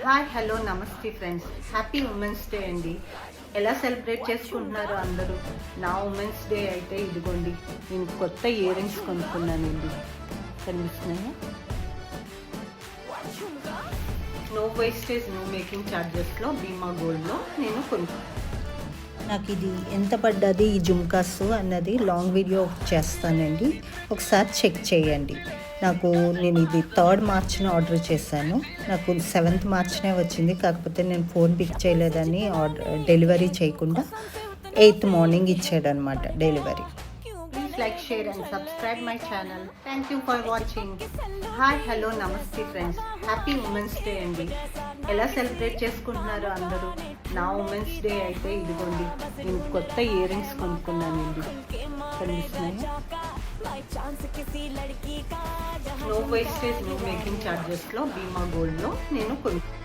Hi hello నమస్తే friends, happy women's day అండి. ఎలా సెలబ్రేట్ చేసుకుంటున్నారు అందరూ? నా ఉమెన్స్ డే అయితే ఇదిగోండి, నేను కొత్త ఇయర్ రింగ్స్ కొనుక్కున్నానండి. కనిపిస్తున్నాయా? నో వేస్టేజ్ నో మేకింగ్ ఛార్జెస్లో భీమా గోల్డ్లో నేను కొనుక్కున్నాను. నాకు ఇది ఎంత పడ్డది ఈ జుమ్కాస్ అన్నది లాంగ్ వీడియో చేస్తానండి, ఒకసారి చెక్ చేయండి. నేను ఇది 3rd మార్చ్న ఆర్డర్ చేశాను. నాకు 7th మార్చ్నే వచ్చింది. కాకపోతే నేను ఫోన్ పిక్ చేయలేదని డెలివరీ చేయకుండా 8th మార్నింగ్ ఇచ్చాడనమాట delivery. Please like, share and subscribe my channel. Thank you for watching. Hi hello నమస్తే ఫ్రెండ్స్, హ్యాపీ ఉమెన్స్ డే అండి. ఎలా సెలబ్రేట్ చేసుకుంటున్నారు అందరూ? నా ఉమెన్స్ డే అయితే ఇదిగోండి, నేను కొత్త ఇయర్ రింగ్స్ కొనుక్కున్నానండి. కనిపిస్తున్నాయా? నో వేస్టేజ్ నో మేకింగ్ ఛార్జెస్లో భీమా గోల్డ్లో నేను కొనుక్కున్నాను.